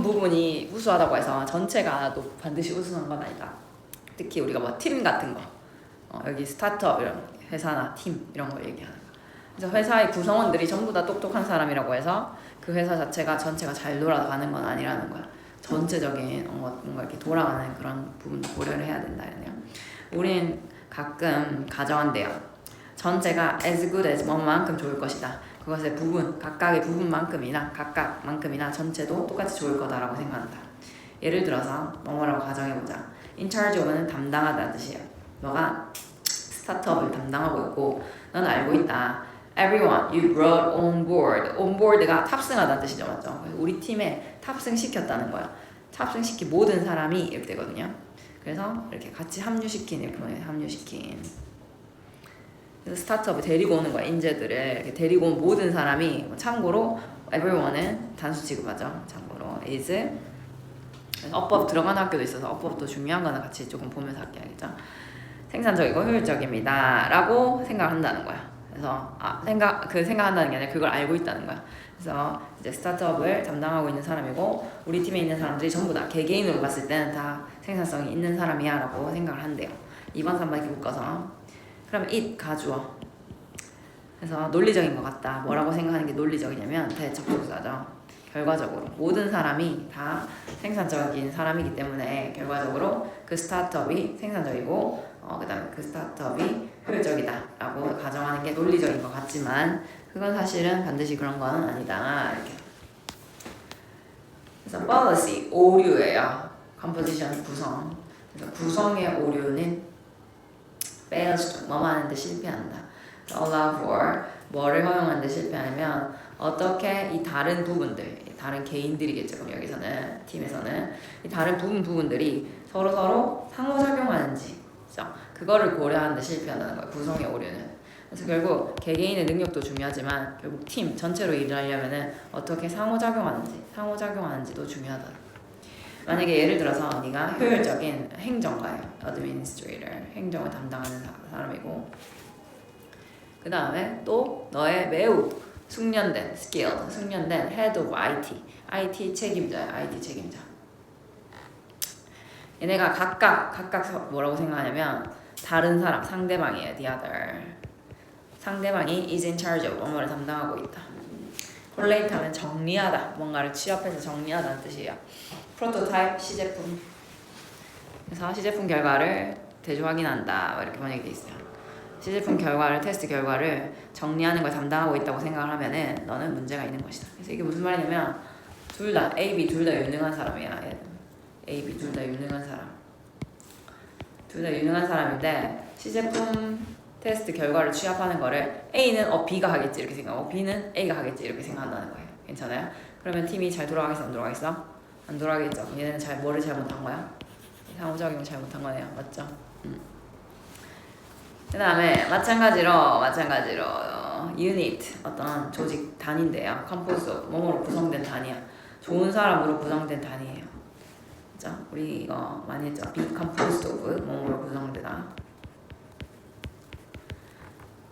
부분이 우수하다고 해서 전체가 또 반드시 우수한 건 아니다. 특히 우리가 뭐 팀 같은 거, 여기 스타트업 이런 회사나 팀 이런 거 얘기하는 거. 그래서 회사의 구성원들이 전부 다 똑똑한 사람이라고 해서 그 회사 자체가 전체가 잘 돌아가는 건 아니라는 거야. 전체적인 뭔가 이렇게 돌아가는 그런 부분도 고려를 해야 된다 이러네요. 우린 가끔 가정한대요. 전체가 as good as 뭐만큼 좋을 것이다. 그것의 부분, 각각의 각각만큼이나 전체도 똑같이 좋을 거다라고 생각한다. 예를 들어서 뭐라고 가정해보자. In charge of는 담당하다는 뜻이에요. 너가 스타트업을 담당하고 있고 너는 알고 있다. Everyone you brought on board. On board가 탑승하다는 뜻이죠, 맞죠? 우리 팀에 탑승시켰다는 거야. 탑승시킨 모든 사람이 이렇게 되거든요. 그래서 이렇게 같이 합류시킨 이렇게 보내요. 합류시킨. 그래서 스타트업에 데리고 오는 거야. 인재들을 이렇게 데리고 온 모든 사람이 참고로 everyone은 단수 취급하죠. 참고로 is 어법 들어가는 학교도 있어서 어법도 중요한 거는 같이 조금 보면서 할게 알겠죠? 생산적이고 효율적입니다. 라고 생각한다는 거야. 그래서 생각한다는 게 아니라 그걸 알고 있다는 거야. 그래서 이제 스타트업을 담당하고 있는 사람이고 우리 팀에 있는 사람들이 전부 다 개개인으로 봤을 때는 다 생산성이 있는 사람이야 라고 생각을 한대요. 2번 3번 이렇게 묶어서 그럼 it 가주어. 그래서 논리적인 것 같다. 뭐라고 생각하는 게 논리적이냐면 대척적사죠. 결과적으로 모든 사람이 다 생산적인 사람이기 때문에 결과적으로 그 스타트업이 생산적이고 그 다음에 그 스타트업이 효율적이다 라고 가정하는 게 논리적인 것 같지만 그건 사실은 반드시 그런 건 아니다 이렇게. 그래서 policy 오류예요. composition 구성. 그래서 구성의 오류는 fails 뭐만 하는데 실패한다. allow for 뭐를 허용하는데 실패하면 어떻게 이 다른 부분들, 다른 개인들이겠죠. 그럼 여기서는 팀에서는 이 다른 부분들이 서로 상호작용하는지, 그렇죠? 그거를 고려하는데 실패한다는 거예요. 구성의 오류는. 그래서 결국 개개인의 능력도 중요하지만 결국 팀 전체로 일을 하려면은 어떻게 상호작용하는지도 중요하다. 만약에 예를 들어서 네가 효율적인 행정가예요. administrator, 행정을 담당하는 사람이고 그 다음에 또 너의 매우 숙련된 head of IT 책임자야. IT 책임자. 얘네가 각각 뭐라고 생각하냐면 다른 사람, 상대방이에요. the other. 상대방이 is in charge of 뭐를 담당하고 있다. collate 하면 정리하다. 뭔가를 취합해서 정리하다는 뜻이에요. prototype, 시제품. 그래서 시제품 결과를 대조 확인한다. 이렇게 번역이 돼 있어요. 시제품 결과를, 테스트 결과를 정리하는 걸 담당하고 있다고 생각을 하면은 너는 문제가 있는 것이다. 그래서 이게 무슨 말이냐면 둘 다 A, B 둘 다 유능한 사람이야. A, B 둘 다 유능한 사람. 둘 다 유능한 사람인데 시제품 테스트 결과를 취합하는 거를 A는 B가 하겠지 이렇게 생각하고 B는 A가 하겠지 이렇게 생각한다는 거예요. 괜찮아요? 그러면 팀이 잘 돌아가겠어? 안 돌아가겠어? 안 돌아가겠죠. 얘네는 뭐를 잘못한 거야? 상호작용을 잘못한 거네요. 맞죠? 그 다음에 마찬가지로 유닛 어떤 조직 단위인데요. 컴포즈 뭐뭐로 구성된 단위야. 좋은 사람으로 구성된 단위예요. 그죠? 우리 이거 많이 했죠. be composed of 뭐뭐로 구성되다.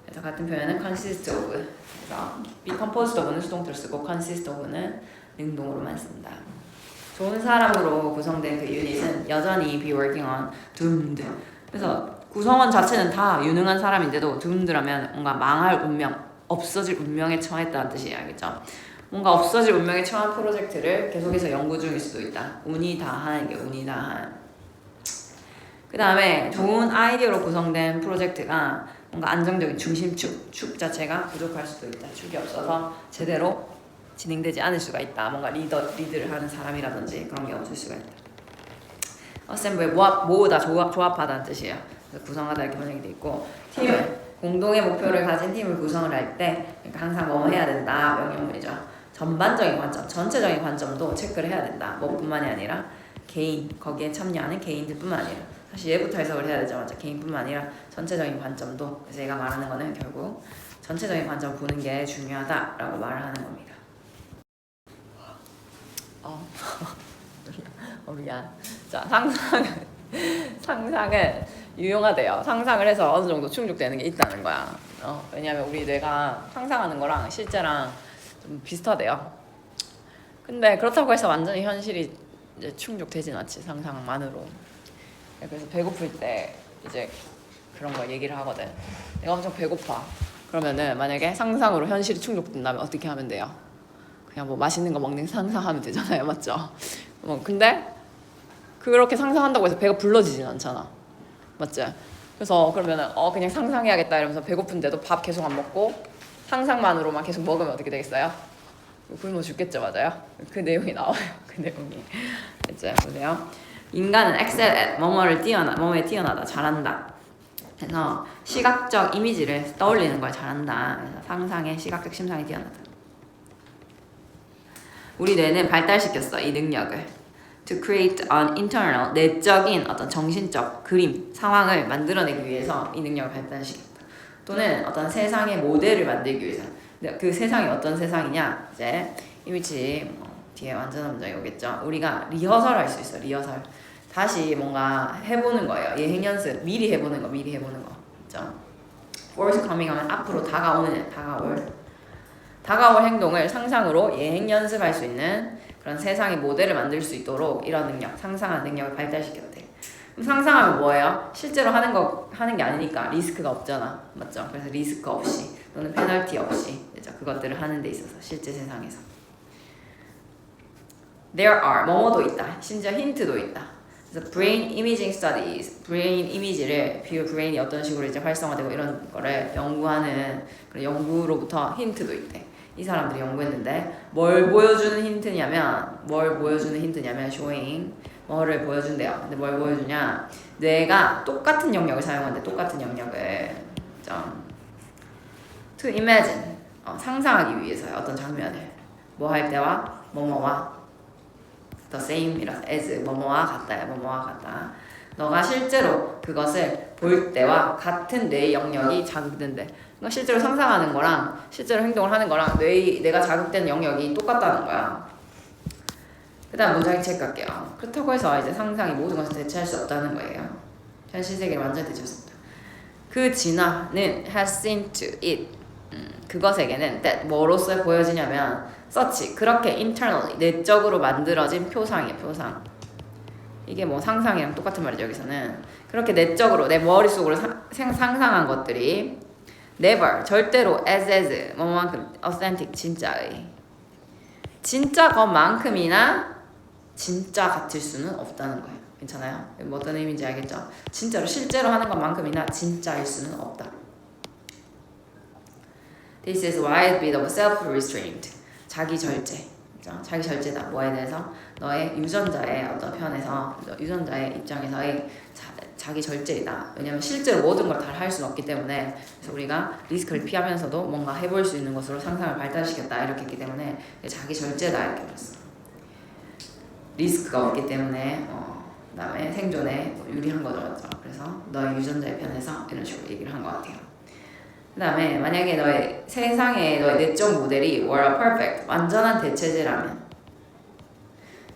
그래서 같은 표현은 consist of. 그래서 be composed of는 수동태로 쓰고 consist of는 능동으로만 씁니다. 좋은 사람으로 구성된 그 유닛은 여전히 be working on doomed. 그래서 구성원 자체는 다 유능한 사람인데도 doomed,라면 뭔가 망할 운명, 없어질 운명에 처했다는 뜻이에요. 알겠죠? 뭔가 없어질 운명에 처한 프로젝트를 계속해서 연구 중일 수도 있다. 운이 다한 게 운이 다한. 그 다음에 좋은 아이디어로 구성된 프로젝트가 뭔가 안정적인 중심축 자체가 부족할 수도 있다. 축이 없어서 제대로 진행되지 않을 수가 있다. 뭔가 리드를 하는 사람이라든지 그런 게 없을 수가 있다. 어셈블 모으다, 조합하다는 뜻이에요. 그래서 구성하다 이렇게 번역이 돼 있고 팀은 공동의 목표를 가진 팀을 구성을 할 때 그러니까 항상 뭐 해야 된다 명령문이죠. 전반적인 관점, 전체적인 관점도 체크를 해야 된다. 뭐뿐만이 아니라 개인, 거기에 참여하는 개인들뿐만 아니라 사실 얘부터 해석을 해야 되죠. 맞죠? 개인뿐만 아니라 전체적인 관점도. 그래서 얘가 말하는 거는 결국 전체적인 관점을 보는 게 중요하다라고 말을 하는 겁니다. 미안. 자, 상상은 유용하대요. 상상을 해서 어느 정도 충족되는 게 있다는 거야. 왜냐하면 우리 뇌가 상상하는 거랑 실제랑 좀 비슷하대요. 근데 그렇다고 해서 완전히 현실이 이제 충족되진 않지, 상상만으로. 그래서 배고플 때 이제 그런 거 얘기를 하거든. 내가 엄청 배고파. 그러면은 만약에 상상으로 현실이 충족된다면 어떻게 하면 돼요? 그냥 뭐 맛있는 거 먹는 상상하면 되잖아요, 맞죠? 근데 그렇게 상상한다고 해서 배가 불러지진 않잖아, 맞지? 그래서 그러면은 그냥 상상해야겠다 이러면서 배고픈데도 밥 계속 안 먹고 상상만으로만 계속 먹으면 어떻게 되겠어요? 굶어 죽겠죠, 맞아요? 그 내용이 나와요. 그 내용이. 이제 보세요. 인간은 excel at 뭐뭐에 뛰어나다, 잘한다. 그래서 시각적 이미지를 떠올리는 걸 잘한다. 그래서 상상에 시각적 심상에 뛰어나다. 우리 뇌는 발달시켰어, 이 능력을. To create an internal, 내적인 어떤 정신적 그림, 상황을 만들어내기 위해서 이 능력을 발달시켰다. 또는 어떤 세상의 모델을 만들기 위해서. 그 세상이 어떤 세상이냐? 이제 이미지 뒤에 완전한 문장이 오겠죠. 우리가 리허설 할 수 있어, 리허설. 다시 뭔가 해보는 거예요. 예행 연습, 미리 해보는 거. 그죠? forthcoming 하면 앞으로 다가오는, 다가올 행동을 상상으로 예행 연습할 수 있는 그런 세상의 모델을 만들 수 있도록 이런 능력, 상상하는 능력을 발달시켰대. 그럼 상상하면 뭐예요? 실제로 하는 게 아니니까 리스크가 없잖아, 맞죠? 그래서 리스크 없이 또는 페널티 없이, 그죠? 그것들을 하는 데 있어서 실제 세상에서. There are 뭐뭐도 있다. 심지어 힌트도 있다. 그래서 brain imaging studies, 브레인 이미지를 브레인이 어떤 식으로 이제 활성화되고 이런 거를 연구하는 그런 연구로부터 힌트도 있대. 이 사람들이 연구했는데 뭘 보여주는 힌트냐면 showing 뭐를 보여준대요. 근데 뭘 보여주냐? 뇌가 똑같은 영역을 사용하는데 똑같은 영역을 to imagine 상상하기 위해서요. 어떤 장면을 뭐 할 때와 뭐뭐와 the same as 뭐뭐와 같다야. 뭐뭐와 같다. 너가 실제로 그것을 볼 때와 같은 뇌의 영역이 자극된대. 그러니까 실제로 상상하는 거랑 실제로 행동을 하는 거랑 뇌가 자극되는 영역이 똑같다는 거야. 그 다음 문장이 체크할게요. 그렇다고 해서 이제 상상이 모든 것을 대체할 수 없다는 거예요. 현실 세계를 완전히 대체할 수 없다. 그 진화는 has seen to it. 그것에게는 that 뭐로써 보여지냐면 such 그렇게 internally 내적으로 만들어진 표상이에요. 표상. 이게 뭐 상상이랑 똑같은 말이죠. 여기서는 그렇게 내적으로 내 머릿속으로 상상한 것들이 never 절대로 as 뭐만큼 authentic 진짜의 진짜 것만큼이나 진짜 같을 수는 없다는 거예요. 괜찮아요? 뭐 어떤 의미인지 알겠죠? 진짜로 실제로 하는 것만큼이나 진짜일 수는 없다. This is why bit of self-restraint. 자기 절제. 자기 절제다. 뭐에 대해서? 너의 유전자의 어떤 편에서, 유전자의 입장에서의 자기 절제이다. 왜냐면 실제로 모든 걸 다 할 수는 없기 때문에. 그래서 우리가 리스크를 피하면서도 뭔가 해볼 수 있는 것으로 상상을 발달시켰다. 이렇게 했기 때문에 자기 절제다. 이렇게 말했어. 리스크가 없기 때문에 그 다음에 생존에 유리한 거죠. 맞죠? 그래서 너의 유전자의 편에서 이런 식으로 얘기를 한 것 같아요. 그 다음에 만약에 너의 세상의 너의 내적 모델이 were a perfect 완전한 대체제라면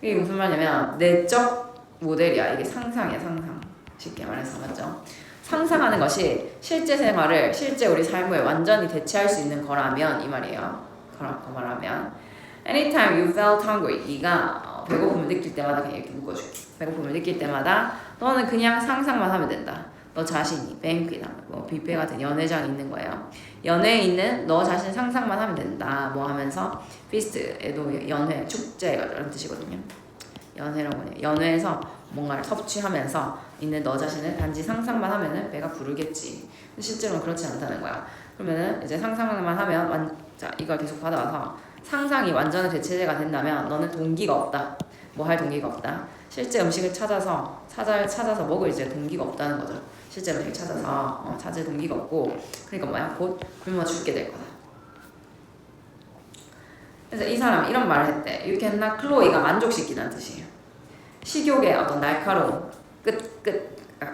이게 무슨 말이냐면 내적 모델이야. 이게 상상이야. 상상. 쉽게 말해서 맞죠? 상상하는 것이 실제 생활을 실제 우리 삶을 완전히 대체할 수 있는 거라면 이 말이에요. 그런 거라면 anytime you felt hungry 네가 배고픔을 느낄 때마다 그냥 이렇게 묶어줄게. 배고픔을 느낄 때마다 너는 그냥 상상만 하면 된다. 너 자신이 뱅크나 뭐 뷔페 같은 연회장이 있는 거예요. 연회에 있는 너 자신 상상만 하면 된다. 뭐 하면서 피스트에도 연회 축제 이런 뜻이거든요. 연회라고 해요. 연회에서 뭔가를 섭취하면서 있는 너 자신을 단지 상상만 하면은 배가 부르겠지. 실제로는 그렇지 않다는 거야. 그러면은 이제 상상만 하면 자 이걸 계속 받아와서 상상이 완전한 대체제가 된다면 너는 동기가 없다. 뭐 할 동기가 없다. 실제 음식을 찾아서 먹을 이제 동기가 없다는 거죠. 실제 음식을 찾아서 찾을 동기가 없고 그러니까 뭐야? 곧 굶어 죽게 될 거다. 그래서 이 사람이 이런 말을 했대. You cannot 클로이가 만족시키는 뜻이에요. 식욕의 어떤 날카로움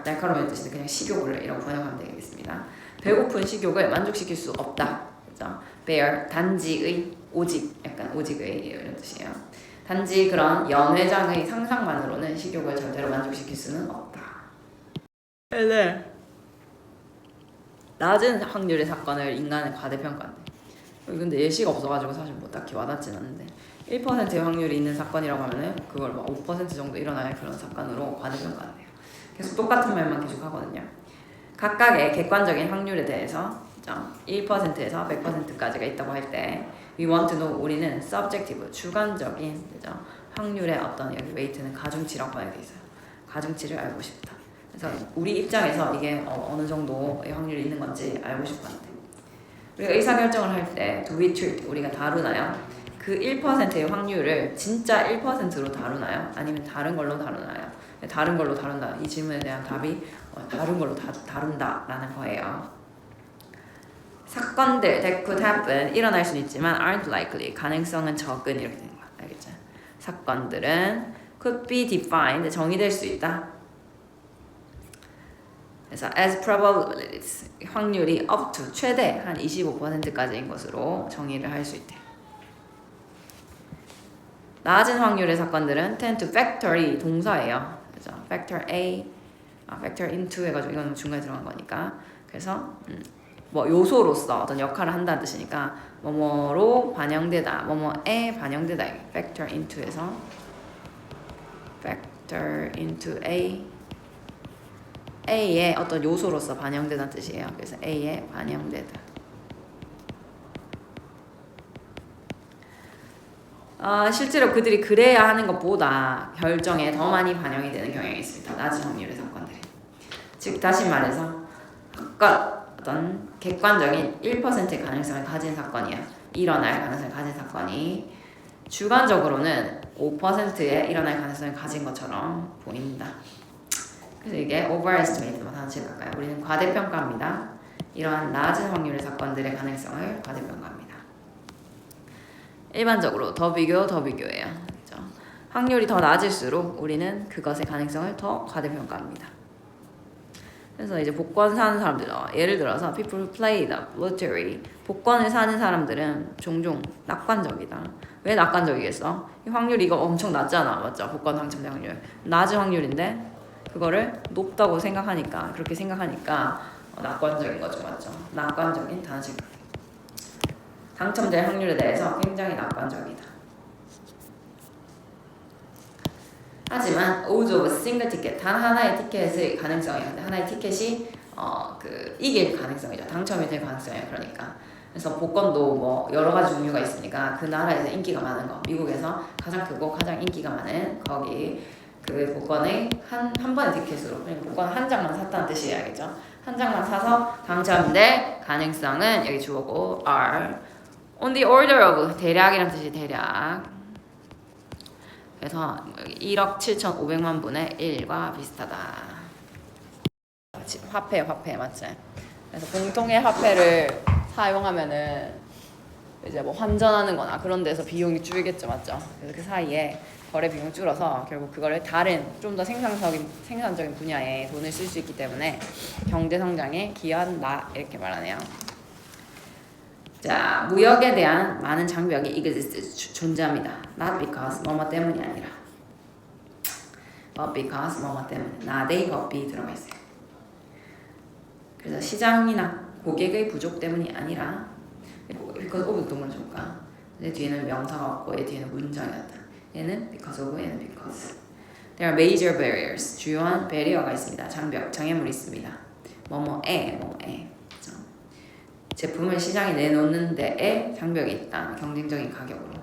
날카로움의 뜻인데 그냥 식욕을 이라고 번역하면 되겠습니다. 배고픈 식욕을 만족시킬 수 없다. 그죠? bear 단지의 오직 약간 오직의 이런 뜻이에요. 단지 그런 연회장의 상상만으로는 식욕을 절대로 만족시킬 수는 없다. 네. 낮은 확률의 사건을 인간은 과대평가한대. 근데 예시가 없어가지고 사실 뭐 딱히 와닿진 않는데 1%의 확률이 있는 사건이라고 하면은 그걸 막 5% 정도 일어날 그런 사건으로 과대평가한대요. 계속 똑같은 말만 계속 하거든요. 각각의 객관적인 확률에 대해서 1%에서 100%까지가 있다고 할 때 we want to know 우리는 subjective 주관적인 그죠? 확률의 어떤 여기 웨이트는 가중치라고 봐야 돼 있어요. 가중치를 알고 싶다. 그래서 우리 입장에서 이게 어느 정도의 확률이 있는 건지 알고 싶었는데 우리가 의사결정을 할 때 do we treat 우리가 다루나요? 그 1%의 확률을 진짜 1%로 다루나요? 아니면 다른 걸로 다루나요? 다른 걸로 다룬다. 이 질문에 대한 답이 다른 걸로 다룬다라는 거예요. 사건들 that could happen 일어날 수는 있지만 aren't likely 가능성은 적은 이렇게 되는 거야. 알겠죠? 사건들은 could be defined 정의될 수 있다. 그래서 as probabilities 확률이 up to 최대 한 25%까지인 것으로 정의를 할 수 있대. 낮은 확률의 사건들은 tend to factor이 동사예요. 그죠? factor A, factor into 해가지고 이건 중간에 들어간 거니까. 그래서 뭐 요소로서 어떤 역할을 한다는 뜻이니까 뭐뭐로 반영되다, 뭐뭐에 반영되다. factor into에서 factor into A의 어떤 요소로서 반영되다는 뜻이에요. 그래서 A에 반영되다. 실제로 그들이 그래야 하는 것보다 결정에 더 많이 반영이 되는 경향이 있습니다. 낮은 확률의 사건들이. 즉 다시 말해서 어떤 객관적인 1%의 가능성을 가진 사건이야. 일어날 가능성을 가진 사건이 주관적으로는 5%의 일어날 가능성을 가진 것처럼 보인다. 그래서 이게 overestimate만 단어를 갈까요? 우리는 과대평가합니다. 이러한 낮은 확률의 사건들의 가능성을 과대평가합니다. 일반적으로 더 비교예요. 그렇죠? 확률이 더 낮을수록 우리는 그것의 가능성을 더 과대평가합니다. 그래서 이제 복권 사는 사람들, 예를 들어서 people who play the lottery, 복권을 사는 사람들은 종종 낙관적이다. 왜 낙관적이겠어? 이 확률이 이거 엄청 낮잖아, 맞죠? 복권 당첨될 확률 낮은 확률인데 그거를 높다고 생각하니까 그렇게 생각하니까 낙관적인 거죠, 맞죠? 낙관적인 단식. 당첨될 확률에 대해서 굉장히 낙관적이다. 하지만 odds of a single ticket 단 하나의 티켓의 가능성이에요. 근데 하나의 티켓이 이길 가능성이죠. 당첨이 될 가능성이에요. 그러니까 그래서 복권도 뭐 여러 가지 종류가 있으니까 그 나라에서 인기가 많은 거, 미국에서 가장 크고 가장 인기가 많은 거기 그 복권의 한 번의 티켓으로 그러니까 복권 한 장만 샀다는 뜻이야겠죠. 한 장만 사서 당첨될 가능성은 여기 주어고 are on the order of 대략이라는 뜻이 대략. 그래서 1억 7,500만 분의 1과 비슷하다. 화폐 맞지? 그래서 공통의 화폐를 사용하면은 이제 뭐 환전하는 거나 그런 데서 비용이 줄겠죠, 맞죠? 그래서 그 사이에 거래 비용이 줄어서 결국 그거를 다른 좀 더 생산적인 분야에 돈을 쓸 수 있기 때문에 경제 성장에 기여한다 이렇게 말하네요. 자, 무역에 대한 많은 장벽이 exist 존재합니다. Not because 뭐뭐 때문이 아니라, but because 뭐뭐 때문에. 나대 법이 들어가 있어요. 그래서 시장이나 고객의 부족 때문이 아니라, because of 동물 줄까? 얘 뒤에는 명사가 없고 얘 뒤에는 문장이 왔다. 얘는 because of, 얘는 because. There are major barriers. 주요한 배리어가 있습니다. 장애물이 있습니다. 뭐뭐에. 제품을 시장에 내놓는 데에 장벽이 있다. 경쟁적인 가격으로.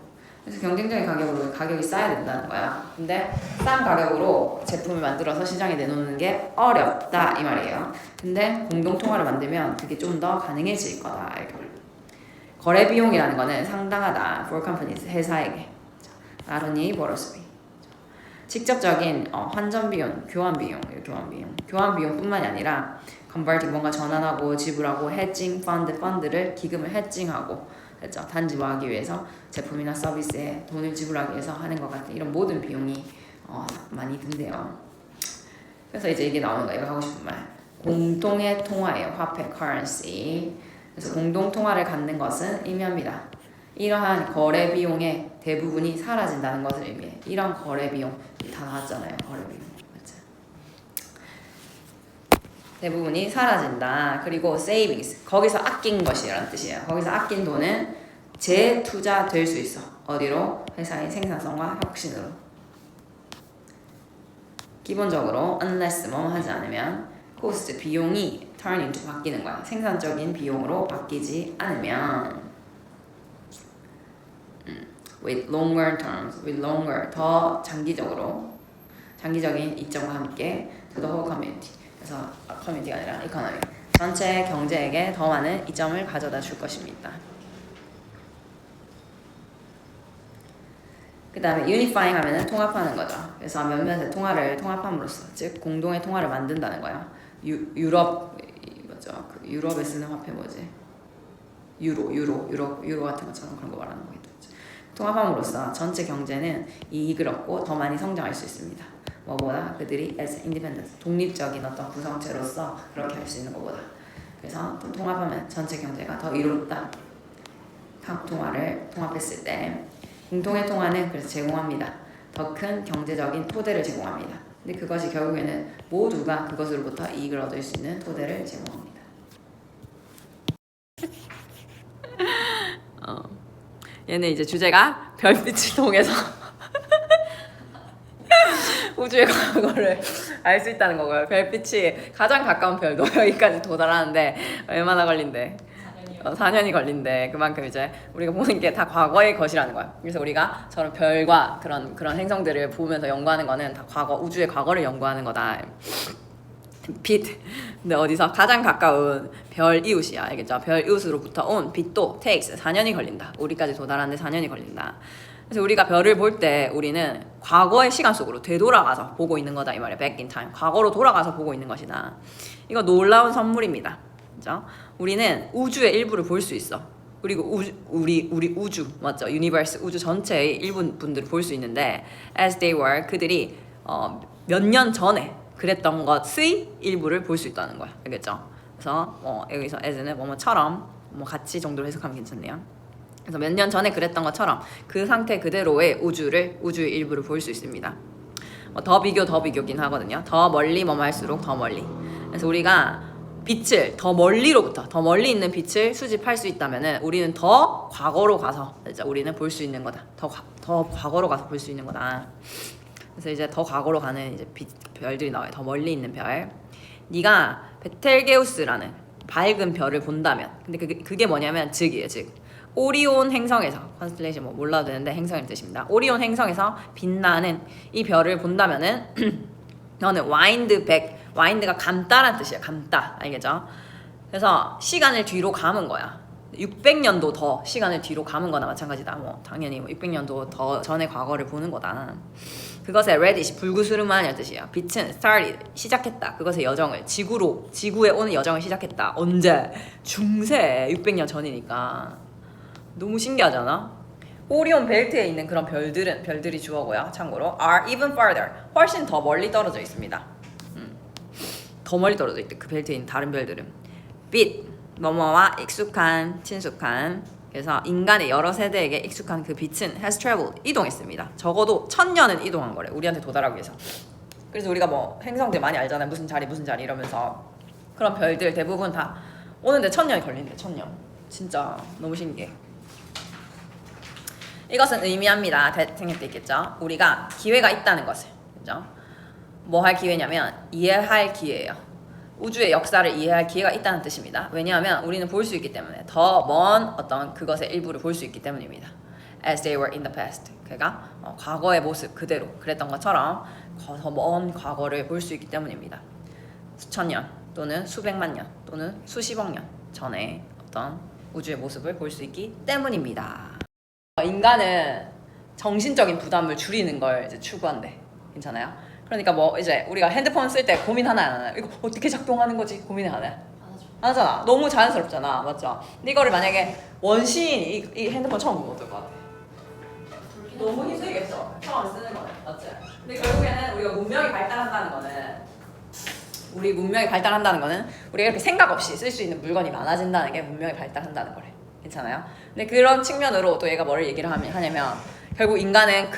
그래서 경쟁적인 가격으로 가격이 싸야 된다는 거야. 근데 싼 가격으로 제품을 만들어서 시장에 내놓는 게 어렵다 이 말이에요. 근데 공동통화를 만들면 그게 좀 더 가능해질 거다. 이렇게. 거래 비용이라는 거는 상당하다. For companies, 회사에게. 아론이 버러스비. 직접적인 환전 비용, 교환 비용뿐만이 아니라 converting 뭔가 전환하고 지불하고 hedging 펀드를 기금을 hedging하고 그렇죠? 단지화하기 위해서 제품이나 서비스에 돈을 지불하기 위해서 하는 것 같은 이런 모든 비용이 많이 든대요. 그래서 이제 이게 나오는 거예요. 하고 싶은 말. 공동의 통화예요. 화폐, currency. 그래서 공동 통화를 갖는 것은 의미합니다. 이러한 거래 비용의 대부분이 사라진다는 것을 의미해. 이런 거래 비용 다 나왔잖아요. 거래 비용. 맞죠? 대부분이 사라진다. 그리고 savings 거기서 아낀 것이라는 뜻이에요. 거기서 아낀 돈은 재투자될 수 있어. 어디로? 회사의 생산성과 혁신으로. 기본적으로 unless 뭐 하지 않으면 cost 비용이 turn into 바뀌는 거야. 생산적인 비용으로 바뀌지 않으면 with longer terms, with longer 더 장기적인 이점과 함께 to the whole community. 그래서 커뮤니티가 아니라 economy. 전체 경제에게 더 많은 이점을 가져다 줄 것입니다. 그 다음에 unifying 하면은 통합하는 거죠. 그래서 몇몇의 통화를 통합함으로써 즉 공동의 통화를 만든다는 거야. 유럽 뭐죠? 그 유럽에 쓰는 화폐 뭐지? 유로 같은 것처럼 그런 거 말하는 거겠죠. 통합함으로써 전체 경제는 이익을 얻고 더 많이 성장할 수 있습니다. 뭐보다 그들이 as independent 독립적인 어떤 구성체로서 그렇게 할 수 있는 것보다. 그래서 통합하면 전체 경제가 더 이롭다. 통화를 통합했을 때 공통의 통화는 그래서 제공합니다. 더 큰 경제적인 토대를 제공합니다. 근데 그것이 결국에는 모두가 그것으로부터 이익을 얻을 수 있는 토대를 제공합니다. 얘는 이제 주제가 별빛을 통해서 우주의 과거를 알 수 있다는 거고요. 별빛이 가장 가까운 별도 여기까지 도달하는데 얼마나 걸린대? 4년이 걸린대. 그만큼 이제 우리가 보는 게 다 과거의 것이라는 거야. 그래서 우리가 저런 별과 그런 행성들을 보면서 연구하는 거는 다 과거, 우주의 과거를 연구하는 거다. 빛. 근데 어디서 가장 가까운 별 이웃이야. 알겠죠? 별 이웃으로부터 온 빛도 takes 4년이 걸린다. 우리까지 도달하는데 4년이 걸린다. 그래서 우리가 별을 볼 때 우리는 과거의 시간 속으로 되돌아가서 보고 있는 거다 이 말이야. back in time. 과거로 돌아가서 보고 있는 것이다. 이거 놀라운 선물입니다. 그죠? 우리는 우주의 일부를 볼 수 있어. 그리고 우리 우주 맞죠? 유니버스 우주 전체의 일부 분들을 볼 수 있는데 as they were 그들이 몇 년 전에 그랬던 것의 일부를 볼 수 있다는 거야. 알겠죠? 그래서 여기서 as는 뭐뭐처럼 같이 정도로 해석하면 괜찮네요. 그래서 몇 년 전에 그랬던 것처럼 그 상태 그대로의 우주의 일부를 볼 수 있습니다. 더 비교긴 하거든요. 더 멀리 할수록 더 멀리. 그래서 우리가 빛을 더 멀리 있는 빛을 수집할 수 있다면은 우리는 더 과거로 가서 우리는 볼 수 있는 거다. 더 과거로 가서 볼 수 있는 거다. 그래서 이제 더 과거로 가는 이제 별들이 나와요. 더 멀리 있는 별. 네가 베텔게우스라는 밝은 별을 본다면, 근데 그게 뭐냐면 즉이에요. 즉 오리온 행성에서 컨스텔레이션 뭐 몰라도 되는데 행성의 뜻입니다. 오리온 행성에서 빛나는 이 별을 본다면은 너는 와인드가 감다란 뜻이야. 감다. 알겠죠? 그래서 시간을 뒤로 감은 거야. 600년도 더 시간을 뒤로 감은 거나 마찬가지다. 당연히 600년도 더 전의 과거를 보는 거다. 그것의 reddish 불구스름한 뜻이야. 빛은 started 시작했다. 그것의 여정을 지구에 오는 여정을 시작했다. 언제? 중세 600년 전이니까. 너무 신기하잖아. 오리온 벨트에 있는 그런 별들이 주어고요. 참고로 are even farther 훨씬 더 멀리 떨어져 있습니다. 더 멀리 떨어져 있대. 그 벨트에 있는 다른 별들은 빛 뭐뭐와 익숙한 친숙한. 그래서 인간의 여러 세대에게 익숙한 그 빛은 has traveled 이동했습니다. 적어도 1000년은 이동한 거래. 우리한테 도달하기 위해서. 그래서 우리가 행성들 많이 알잖아요. 무슨 자리 이러면서 그런 별들 대부분 다 오는데 1000년이 걸린대. 1000년. 진짜 너무 신기해. 이것은 의미합니다. 생길 때 있겠죠. 우리가 기회가 있다는 것을. 그죠? 뭐 할 기회냐면 이해할 기회예요. 우주의 역사를 이해할 기회가 있다는 뜻입니다. 왜냐하면 우리는 볼 수 있기 때문에 더 먼 어떤 그것의 일부를 볼 수 있기 때문입니다. As they were in the past. 그러니까 과거의 모습 그대로 그랬던 것처럼 더 먼 과거를 볼 수 있기 때문입니다. 수천 년 또는 수백만 년 또는 수십억 년 전에 어떤 우주의 모습을 볼 수 있기 때문입니다. 인간은 정신적인 부담을 줄이는 걸 이제 추구한대. 괜찮아요? 그러니까 이제 우리가 핸드폰 쓸 때 고민 하나 안 하나요? 이거 어떻게 작동하는 거지? 고민을 안 해? 안 하잖아. 너무 자연스럽잖아. 맞죠? 근데 이거를 만약에 원시인이 이 핸드폰 처음 보면 어떨 것 같아? 너무 힘들겠죠? 처음 쓰는 거는. 맞지? 근데 결국에는 우리가 문명이 발달한다는 거는 우리가 이렇게 생각 없이 쓸 수 있는 물건이 많아진다는 게 문명이 발달한다는 거래. 괜찮아요? 근데 그런 측면으로 또 얘가 뭐를 얘기를 하냐면 결국 인간은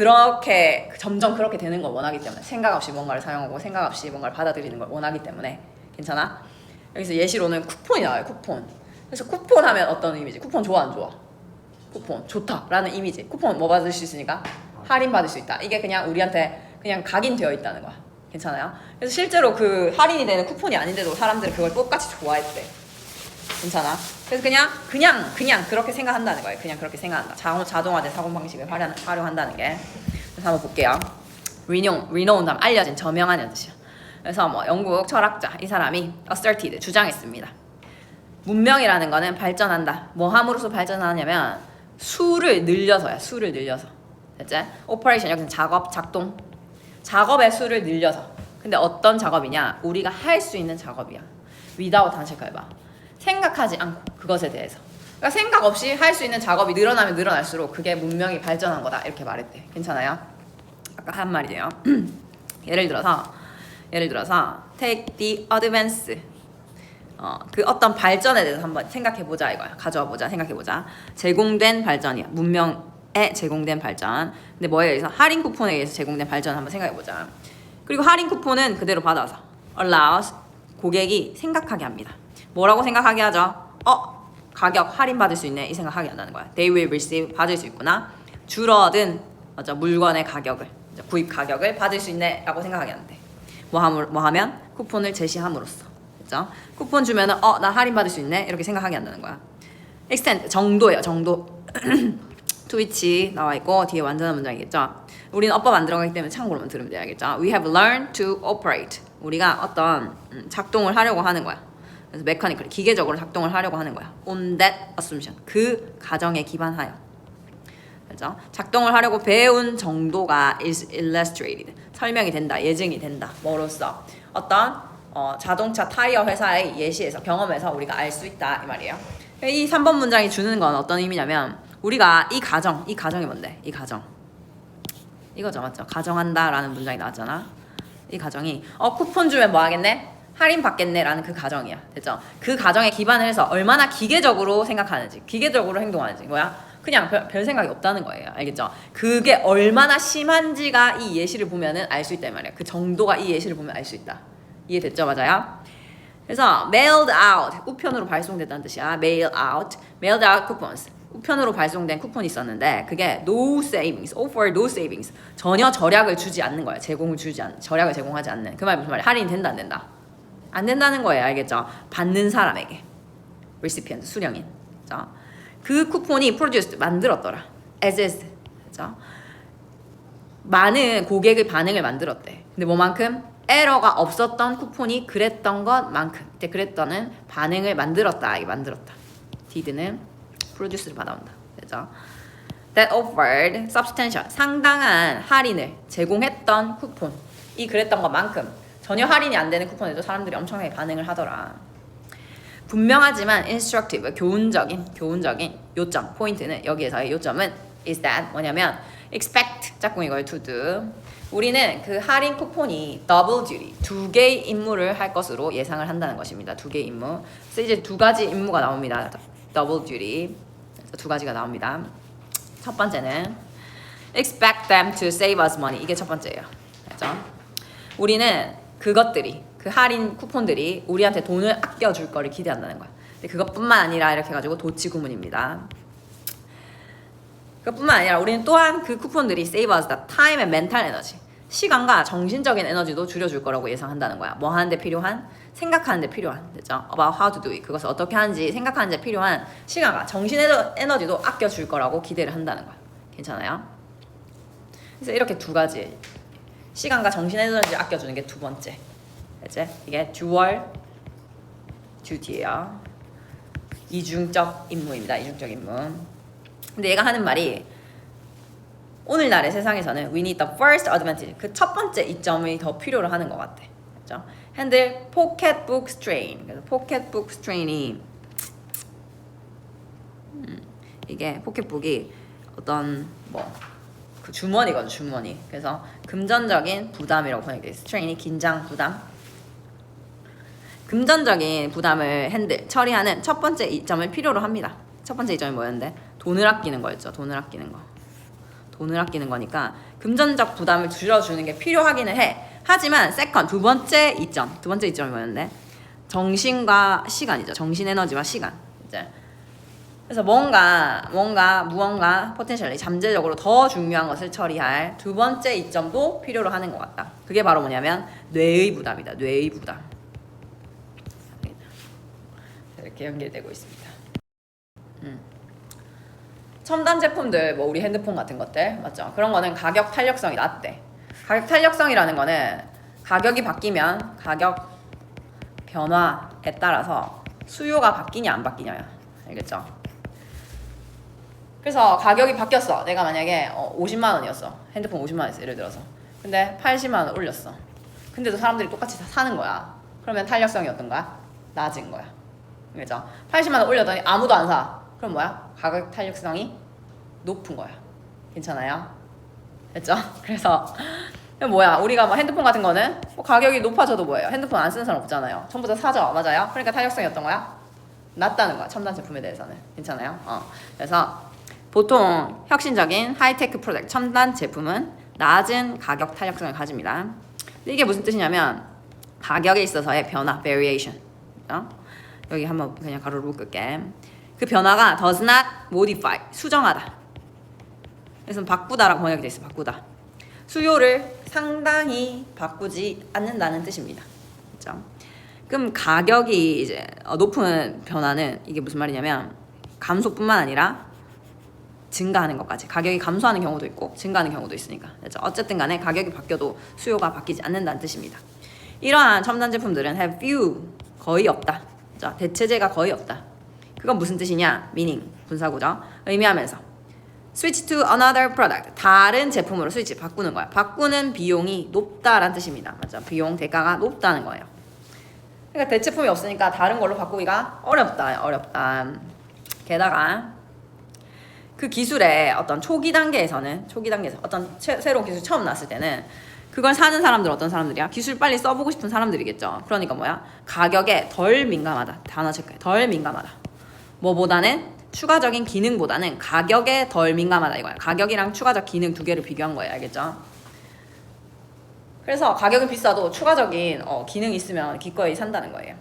점점 그렇게 되는 걸 원하기 때문에 생각 없이 뭔가를 사용하고 생각 없이 뭔가를 받아들이는 걸 원하기 때문에. 괜찮아? 여기서 예시로는 쿠폰이 나와요. 쿠폰. 그래서 쿠폰 하면 어떤 의미지? 쿠폰 좋아 안 좋아? 쿠폰 좋다라는 이미지. 쿠폰 뭐 받을 수 있으니까 할인 받을 수 있다. 이게 그냥 우리한테 그냥 각인되어 있다는 거야. 괜찮아요? 그래서 실제로 그 할인이 되는 쿠폰이 아닌데도 사람들이 그걸 똑같이 좋아했대. 괜찮아? 그래서 그냥 그렇게 생각한다는 거예요. 그냥 그렇게 생각한다. 자동화된 사고방식을 활용한다는 게. 그래서 한번 볼게요. renowned 하면 알려진, 저명한 뜻이야. 그래서 뭐 영국 철학자 이 사람이 asserted 주장했습니다. 문명이라는 거는 발전한다. 뭐 함으로써 발전하냐면 수를 늘려서야. 수를 늘려서. 됐지? operation 여기는 작동. 작업의 수를 늘려서. 근데 어떤 작업이냐? 우리가 할 수 있는 작업이야. without 한 체크해봐. 생각하지 않고 그것에 대해서. 그러니까 생각 없이 할 수 있는 작업이 늘어나면 늘어날수록 그게 문명이 발전한 거다. 이렇게 말했대. 괜찮아요? 아까 한 말이에요. 예를 들어서 take the advance. 그 어떤 발전에 대해서 한번 생각해보자 이거야. 가져와 보자. 생각해보자. 제공된 발전이야. 문명에 제공된 발전. 근데 뭐에 의해서? 할인 쿠폰에 의해서 제공된 발전 한번 생각해보자. 그리고 할인 쿠폰은 그대로 받아서 allows 고객이 생각하게 합니다. 뭐라고 생각하게 하죠? 가격 할인 받을 수 있네 이 생각하게 한다는 거야. They will receive 받을 수 있구나. 줄어든 물건의 가격을 구입 가격을 받을 수 있네 라고 생각하게 하는데 뭐 하면 쿠폰을 제시함으로써 그죠? 쿠폰 주면은 나 할인 받을 수 있네 이렇게 생각하게 한다는 거야. extent 정도예요. 정도. to which 나와 있고 뒤에 완전한 문장이겠죠. 우리는 어법 안 들어가기 때문에 참고로만 들으면 돼야겠죠. We have learned to operate. 우리가 어떤 작동을 하려고 하는 거야. 그래서 메커니컬 기계적으로 작동을 하려고 하는 거야. On that assumption 그 가정에 기반하여. 그렇죠? 작동을 하려고 배운 정도가 is illustrated 설명이 된다, 예증이 된다. 뭐로써? 어떤 자동차 타이어 회사의 예시에서 경험에서 우리가 알 수 있다 이 말이에요. 이 3번 문장이 주는 건 어떤 의미냐면 우리가 이 가정이 뭔데? 이 가정 이거죠, 맞죠? 가정한다라는 문장이 나왔잖아. 이 가정이 쿠폰 주면 뭐 하겠네? 할인 받겠네 라는 그 가정이야. 됐죠? 그 가정에 기반을 해서 얼마나 기계적으로 생각하는지 기계적으로 행동하는지 뭐야? 그냥 별 생각이 없다는 거예요. 알겠죠? 그게 얼마나 심한지가 이 예시를 보면은 알 수 있다 이 말이야. 그 정도가 이 예시를 보면 알 수 있다. 이해됐죠? 맞아요? 그래서 mailed out 우편으로 발송됐다는 뜻이야. mailed out coupons 우편으로 발송된 쿠폰이 있었는데 그게 no savings, offer no savings 전혀 절약을 주지 않는 거야. 절약을 제공하지 않는. 그 말 무슨 말이야? 할인이 된다 안 된다? 안 된다는 거예요. 알겠죠? 받는 사람에게 recipient 수령인. 그죠? 그 쿠폰이 produced 만들었더라. as is. 그죠? 많은 고객의 반응을 만들었대. 근데 뭐만큼? 에러가 없었던 쿠폰이 그랬던 것만큼. 그때 그랬더는 반응을 만들었다. 이게 만들었다. did는 produce를 받아온다. 그죠? That offered substantial 상당한 할인을 제공했던 쿠폰. 이 그랬던 것만큼 전혀 할인이 안 되는 쿠폰에도 사람들이 엄청나게 반응을 하더라. 분명하지만 instructive, 교훈적인 요점, 포인트는 여기에서의 요점은 is that 뭐냐면 expect 짝꿍이고요. to do. 우리는 그 할인 쿠폰이 double duty, 2개의 임무를 할 것으로 예상을 한다는 것입니다. 2개의 임무. 그래서 이제 2가지 임무가 나옵니다. double duty. 2가지가 나옵니다. 첫 번째는 expect them to save us money. 이게 첫 번째예요. 그렇죠? 우리는 그 할인 쿠폰들이 우리한테 돈을 아껴줄 거를 기대한다는 거야. 근데 그것뿐만 아니라 이렇게 해가지고 도치구문입니다. 그것뿐만 아니라 우리는 또한 그 쿠폰들이 save us the time and mental energy 시간과 정신적인 에너지도 줄여줄 거라고 예상한다는 거야. 뭐 하는데 필요한? 생각하는데 필요한. 됐죠? About how to do it. 그것을 어떻게 하는지 생각하는데 필요한 시간과 정신 에너지도 아껴줄 거라고 기대를 한다는 거야. 괜찮아요? 그래서 이렇게 2가지 시간과 정신 에너지 아껴주는 게 2번째. 그치? 이게 dual duty예요. 이중적 임무입니다. 이중적 임무. 근데 얘가 하는 말이 오늘날의 세상에서는 we need the first advantage. 그 첫 번째 이점이 더 필요로 하는 것 같아. 그렇죠? 핸들 pocketbook strain. 그래서 pocketbook strain이 이게 포켓북이 어떤 그 주머니거든, 주머니. 그래서 금전적인 부담이라고 번역돼 있어. strain이 긴장, 부담. 금전적인 부담을 처리하는 첫 번째 이점을 필요로 합니다. 첫 번째 이점이 뭐였는데? 돈을 아끼는 거였죠. 돈을 아끼는 거. 돈을 아끼는 거니까 금전적 부담을 줄여주는 게 필요하기는 해. 하지만 두 번째 이점이 뭐였는데? 정신과 시간이죠. 정신 에너지와 시간. 이제 그래서 무언가 포텐셜리 잠재적으로 더 중요한 것을 처리할 두 번째 이점도 필요로 하는 것 같다. 그게 바로 뭐냐면 뇌의 부담이다. 뇌의 부담. 이렇게 연결되고 있습니다. 첨단 제품들, 뭐 우리 핸드폰 같은 것들 맞죠? 그런 거는 가격 탄력성이 낮대. 가격 탄력성이라는 거는 가격이 바뀌면 가격 변화에 따라서 수요가 바뀌냐 안 바뀌냐야. 알겠죠? 그래서 가격이 바뀌었어. 내가 만약에 50만 원이었어. 핸드폰 50만 원이었어. 예를 들어서. 근데 80만 원 올렸어. 근데도 사람들이 똑같이 다 사는 거야. 그러면 탄력성이 어떤가? 낮은 거야. 그죠? 80만 원 올렸더니 아무도 안 사. 그럼 뭐야? 가격 탄력성이 높은 거야. 괜찮아요? 됐죠? 그래서 뭐야? 우리가 뭐 핸드폰 같은 거는 뭐 가격이 높아져도 뭐예요? 핸드폰 안 쓰는 사람 없잖아요. 전부 다 사죠. 맞아요? 그러니까 탄력성이 어떤 거야? 낮다는 거야. 첨단 제품에 대해서는. 괜찮아요? 그래서 보통 혁신적인 하이테크 프로덕트, 첨단 제품은 낮은 가격 탄력성을 가집니다. 근데 이게 무슨 뜻이냐면 가격에 있어서의 변화, variation. 여기 한번 그냥 가로로 묶을게. 그 변화가 does not modify, 수정하다. 그래서 바꾸다라고 번역이 돼 있어. 바꾸다. 수요를 상당히 바꾸지 않는다는 뜻입니다. 그렇죠? 그럼 가격이 이제 높은 변화는 이게 무슨 말이냐면 감소뿐만 아니라 증가하는 것까지. 가격이 감소하는 경우도 있고 증가하는 경우도 있으니까. 그렇죠? 어쨌든 간에 가격이 바뀌어도 수요가 바뀌지 않는다는 뜻입니다. 이러한 첨단 제품들은 have few, 거의 없다. 그렇죠? 대체제가 거의 없다. 그건 무슨 뜻이냐? meaning, 분사구죠. 의미하면서 switch to another product, 다른 제품으로 스위치, 바꾸는 거야. 바꾸는 비용이 높다라는 뜻입니다. 맞죠? 비용, 대가가 높다는 거예요. 그러니까 대체품이 없으니까 다른 걸로 바꾸기가 어렵다. 게다가 그 기술의 어떤 초기 단계에서 어떤 새로운 기술 처음 나왔을 때는 그걸 사는 사람들 어떤 사람들이야? 기술 빨리 써보고 싶은 사람들이겠죠. 그러니까 뭐야? 가격에 덜 민감하다. 단어 체크해. 덜 민감하다. 뭐보다는 추가적인 기능보다는 가격에 덜 민감하다 이거야. 가격이랑 추가적 기능 두 개를 비교한 거예요. 알겠죠? 그래서 가격은 비싸도 추가적인 기능이 있으면 기꺼이 산다는 거예요.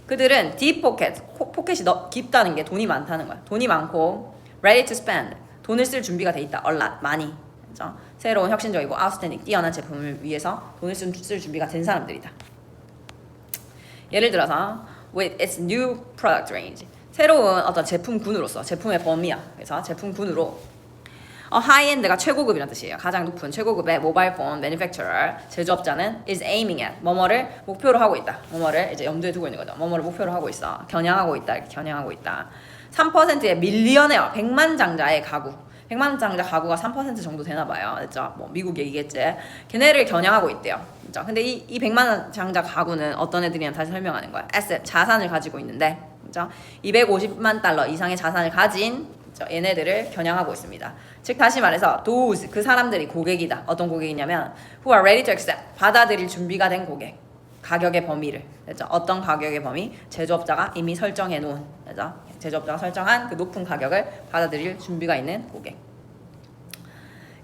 그들은 deep pocket, 포켓이 깊다는 게 돈이 많다는 거야. 돈이 많고 ready to spend, 돈을 쓸 준비가 돼 있다. a lot, 많이. 그렇죠? 새로운 혁신적이고 outstanding, 뛰어난 제품을 위해서 돈을 쓸 준비가 된 사람들이다. 예를 들어서 with its new product range, 새로운 어떤 제품군으로서, 제품의 범위야. 그래서 제품군으로 하이엔드가 최고급이라는 뜻이에요. 가장 높은 최고급의 모바일 폰 manufacturer, 제조업자는 is aiming at, 뭐뭐를 목표로 하고 있다. 뭐뭐를 이제 염두에 두고 있는 거죠. 뭐뭐를 목표로 하고 있어. 겨냥하고 있다. 이렇게 겨냥하고 있다. 3%의 밀리언웨어, 100만 장자의 가구. 100만 장자 가구가 3% 정도 되나 봐요. 그렇죠? 뭐 미국 얘기겠지. 걔네를 겨냥하고 있대요. 그렇죠? 근데 이 100만 장자 가구는 어떤 애들이냐 다시 설명하는 거야. asset, 자산을 가지고 있는데, 그렇죠? 250만 달러 이상의 자산을 가진 얘네들을 겨냥하고 있습니다. 즉 다시 말해서 those, 그 사람들이 고객이다. 어떤 고객이냐면 who are ready to accept, 받아들일 준비가 된 고객. 가격의 범위를, 그렇죠? 어떤 가격의 범위? 제조업자가 이미 설정해 놓은, 그렇죠? 제조업자가 설정한 그 높은 가격을 받아들일 준비가 있는 고객.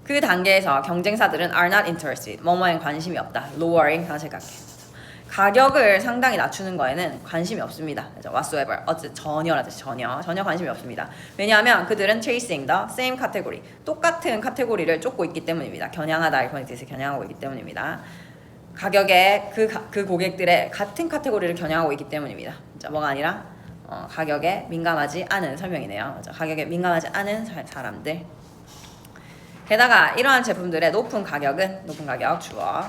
그 단계에서 경쟁사들은 are not interested, 뭐뭐엔 관심이 없다. lowering, 다시 갈게. 가격을 상당히 낮추는 거에는 관심이 없습니다. 그렇죠? whatsoever, 전혀라든지 전혀 관심이 없습니다. 왜냐하면 그들은 chasing the same category, 똑같은 카테고리를 쫓고 있기 때문입니다. 겨냥하다, 이번에서 겨냥하고 있기 때문입니다. 가격에 그 고객들의 같은 카테고리를 겨냥하고 있기 때문입니다. 그렇죠? 뭐가 아니라 가격에 민감하지 않은 설명이네요. 그렇죠? 가격에 민감하지 않은 사람들. 게다가 이러한 제품들의 높은 가격 주어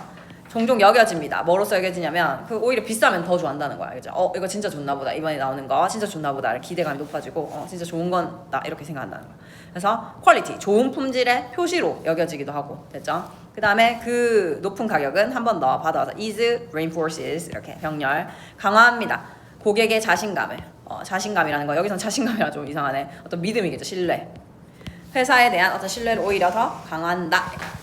종종 여겨집니다. 뭐로써 여겨지냐면 오히려 비싸면 더 좋아한다는 거야. 그죠? 이거 진짜 좋나 보다. 이번에 나오는 거 진짜 좋나 보다. 기대감이 높아지고 진짜 좋은 건다 이렇게 생각한다는 거야. 그래서 퀄리티, 좋은 품질의 표시로 여겨지기도 하고. 됐죠? 그 다음에 그 높은 가격은 한 번 더 받아와서 is reinforces, 이렇게 병렬 강화합니다. 고객의 자신감을. 자신감이라는 거, 여기선 자신감이라 좀 이상하네. 어떤 믿음이겠죠. 신뢰. 회사에 대한 어떤 신뢰를 오히려 더 강화한다.